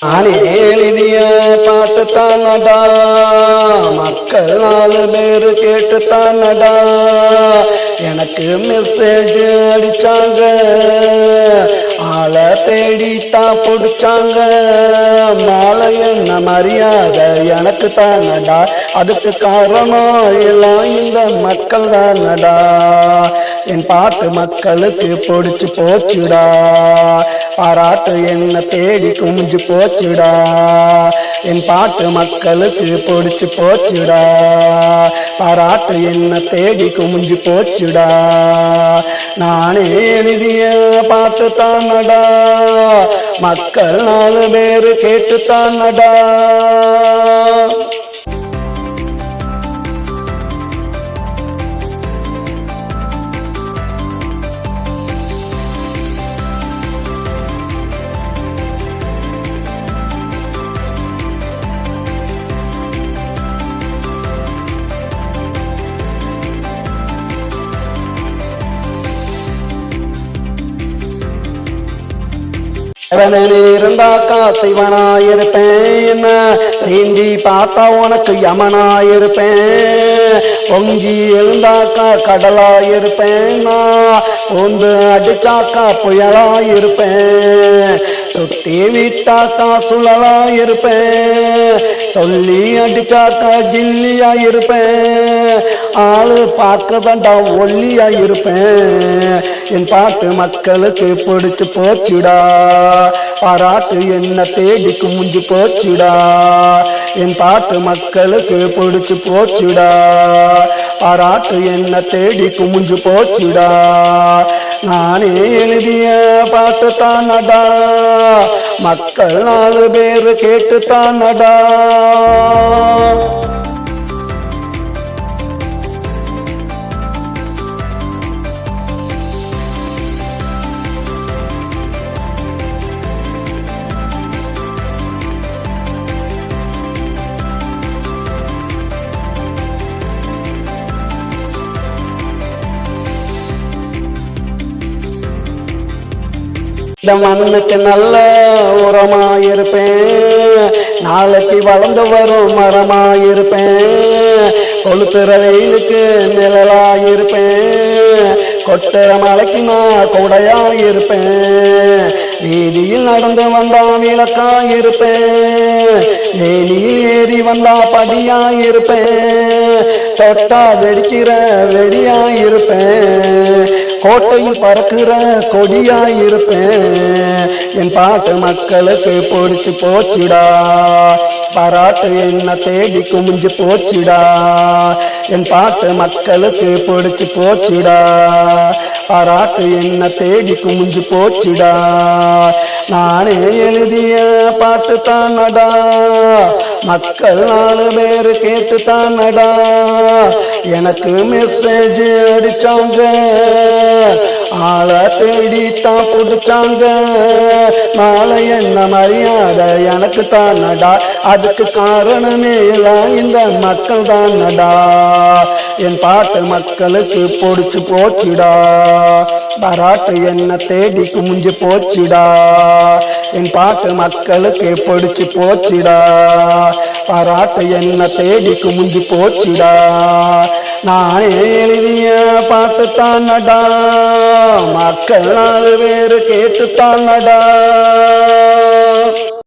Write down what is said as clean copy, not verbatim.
நானே எழுதிய பாட்டு தானடா, மக்கள் 4 பேர் கேட்டு தானடா எனக்கு மெசேஜ் அடிச்சாங்க, ஆளை தேடித்தான் பிடிச்சாங்க. மாலை என்ன மரியாதை எனக்கு தானடா, அதுக்கு காரணம் எல்லாம் இந்த மக்கள் தானடா. என் பாட்டு மக்களுக்கு பிடிச்சு போச்சுடா, பாராட்டு என்ன தேடி குமிஞ்சு போச்சுடா. என் பாட்டு மக்களுக்கு பிடிச்சு போச்சுடா, பாராட்டு என்ன தேடி குமிஞ்சு போச்சுடா. நானே எழுதிய பாட்டு தானடா, மக்கள் 4 பேர் கேட்டு தானடா. இருந்தாக்கா சிவனாயிருப்பேன், சீண்டி பார்த்தா உனக்கு யமனாயிருப்பேன். பொங்கி எழுந்தாக்கா கடலாயிருப்பேன், பொந்து அடிச்சாக்கா புயலாயிருப்பேன். சுத்தி விட்டாக்கா சுழலாயிருப்பேன், சொல்லி அடிச்சாக்கா கில்லியாயிருப்பேன். ஆளு பார்க்கதாண்டா ஒல்லியாயிருப்பேன். என் பாட்டு மக்களுக்கு பிடிச்சு போச்சுடா, பாராட்டு என்ன தேடி குமிஞ்சு போச்சுடா. என் பாட்டு மக்களுக்கு பிடிச்சு போச்சுடா, பாராட்டு என்ன தேடி குமிஞ்சு போச்சுடா. நானே எழுதிய பாட்டு தானடா, மக்கள் 4 பேர் கேட்டு தானடா. இந்த மண்ணுக்கு நல்ல உரமாயிருப்பேன், நாளைக்கு வளர்ந்து வரும் மரமாயிருப்பேன். கொளுத்துற வெயிலுக்கு நிழலாயிருப்பேன், கொட்டுற மலைக்கு நான் கொடையாயிருப்பேன். வீதியில் நடந்து வந்தா விளக்காயிருப்பேன், வேலியில் ஏறி வந்தா படியாயிருப்பேன். தொட்டா வெடிக்கிற வெடியாயிருப்பேன், கோட்டையில் பறக்கிற கொடியாயிருப்பேன். என் பாட்டு மக்களுக்கு பிடிச்சு போச்சுடா, பாராட்டு என்ன தேடி குமிஞ்சு போச்சுடா. என் பாட்டு மக்களுக்கு பிடிச்சு போச்சுடா, பாராட்டு என்ன தேடி குமிஞ்சு போச்சுடா. நானே எழுதிய பாட்டு தானடா, மக்கள் 4 பேர் கேட்டு தானடா எனக்கு மெசேஜ் அடிச்சாங்க, ஆளை தேடித்தான் பிடிச்சாங்க. நாளை என்ன மரியாதை எனக்கு தானடா, அதுக்கு காரணமே எல்லாம் இந்த மக்கள் தானடா. என் பாட்டு மக்களுக்கு பிடிச்சு போச்சுடா, பாராட்டு என்ன தேடி குமிஞ்சு போச்சுடா. என் பாட்டு மக்களுக்கு பிடிச்சு போச்சுடா, பாராட்டு என்ன தேடி குமிஞ்சு போச்சுடா. நானே எழுதிய பாட்டு தானடா, மக்கள் 4 பேர் கேட்டு தானடா.